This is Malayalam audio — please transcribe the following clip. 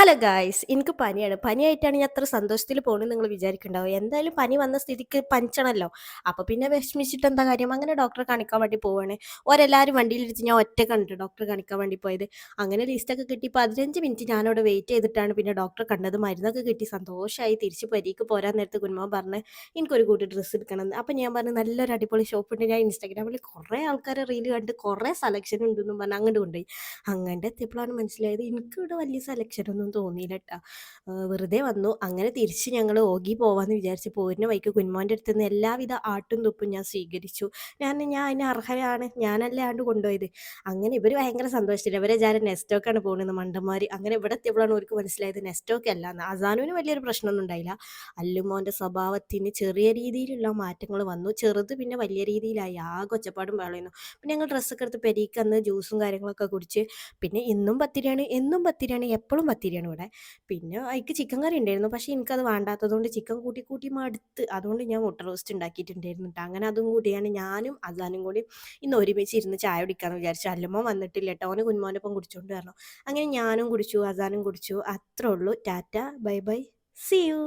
ഹലോ ഗായ്സ്, എനിക്ക് പനിയാണ്. പനിയായിട്ടാണ് ഞാൻ അത്ര സന്തോഷത്തിൽ പോണെന്ന് നിങ്ങൾ വിചാരിക്കുന്നുണ്ടാവും. എന്തായാലും പനി വന്ന സ്ഥിതിക്ക് പനിച്ചണല്ലോ. അപ്പോൾ പിന്നെ വിഷമിച്ചിട്ട് എന്താ കാര്യം? അങ്ങനെ ഡോക്ടറെ കാണിക്കാൻ വേണ്ടി പോവാണ്. ഓരെല്ലാവരും വണ്ടിയിലിരുത്തി ഞാൻ ഒറ്റക്കാണ് ട്ടോ ഡോക്ടറെ കാണിക്കാൻ വേണ്ടി പോയത്. അങ്ങനെ ലിസ്റ്റൊക്കെ കിട്ടി 15 മിനിറ്റ് ഞാനവിടെ വെയിറ്റ് ചെയ്തിട്ടാണ് പിന്നെ ഡോക്ടറെ കണ്ടത്. മരുന്നൊക്കെ കിട്ടി സന്തോഷമായി തിരിച്ച് പെരേക്ക് പോരാൻ നേരത്ത് കുഞ്ഞമ്മ പറഞ്ഞ് എനിക്കൊരു കൂട്ടി ഡ്രസ്സ് എടുക്കണമെന്ന്. അപ്പോൾ ഞാൻ പറഞ്ഞു നല്ലൊരു അടിപൊളി ഷോപ്പുണ്ട്. ഞാൻ ഇൻസ്റ്റാഗ്രാമിൽ കുറേ ആൾക്കാരെ റീൽ കണ്ട് കുറേ സെലക്ഷൻ ഉണ്ടെന്നും പറഞ്ഞ് അങ്ങോട്ട് കൊണ്ടുപോയി. അങ്ങണ്ട് എത്തിയപ്പോഴാണ് മനസ്സിലായത് എനിക്കിവിടെ വലിയ സെലക്ഷനൊന്നും തോന്നിയില്ല ട്ടാ. വെറുതെ വന്നു. അങ്ങനെ തിരിച്ച് ഞങ്ങൾ ഓഗി പോവാന്ന് വിചാരിച്ച് പോരുന്ന വഴിക്ക് കുഞ്ഞുമോൻ്റെ അടുത്ത് നിന്ന് എല്ലാവിധ ആട്ടും തുപ്പും ഞാൻ സ്വീകരിച്ചു. ഞാൻ അതിന് അർഹയാണ്. ഞാനല്ലേ ആണ്ട് കൊണ്ടുപോയത്. അങ്ങനെ ഇവർ ഭയങ്കര സന്തോഷത്തില്. ഇവരെ വിചാരം നെസ്റ്റോക്കാണ് പോകുന്നത് മണ്ടന്മാർ. അങ്ങനെ ഇവിടെ എത്തിയപ്പോഴാണ് അവർക്ക് മനസ്സിലായത് നെസ്റ്റോക്ക് അല്ലാന്ന്. അസാനുവിന് വലിയൊരു പ്രശ്നമൊന്നും ഉണ്ടായില്ല. അല്ലുമോൻ്റെ സ്വഭാവത്തിന് ചെറിയ രീതിയിലുള്ള മാറ്റങ്ങൾ വന്നു. ചെറുത് പിന്നെ വലിയ രീതിയിലായി. ആകെ ഒച്ചപ്പാടും ബഹളമായിരുന്നു. പിന്നെ ഞങ്ങൾ ഡ്രസ്സൊക്കെ എടുത്ത് പെരേക്ക് വന്ന് ജ്യൂസും കാര്യങ്ങളൊക്കെ കുടിച്ച് പിന്നെ ഇന്നും പത്തിരിയാണ്, എന്നും പത്തിരിയാണ്, എപ്പളും പത്തിരിയാണ് ഇവിടെ. പിന്നെ അയ്ക്ക് ചിക്കൻ കറി ഉണ്ടായിരുന്നു. പക്ഷേ എനിക്കത് വേണ്ടാത്തതുകൊണ്ട് ചിക്കൻ കൂട്ടി കൂട്ടി മടുത്ത്. അതുകൊണ്ട് ഞാൻ മുട്ട റോസ്റ്റ് ഉണ്ടാക്കിയിട്ടുണ്ടായിരുന്നു ട്ടോ. അങ്ങനെ അതും കൂടിയാണ് ഞാനും അസാനും കൂടി ഇന്ന് ഒരുമിച്ച് ഇരുന്ന് ചായ കുടിക്കാന്ന് വിചാരിച്ചു. അല്ലുമ്മ വന്നിട്ടില്ല ട്ടോ. ഓന് കുഞ്ഞുമോൻ്റെ ഒപ്പം കുടിച്ചോണ്ട് വരണം. അങ്ങനെ ഞാനും കുടിച്ചു, അസാനും കുടിച്ചു. അത്രേ ഉള്ളൂ. Tata, bye bye, see U.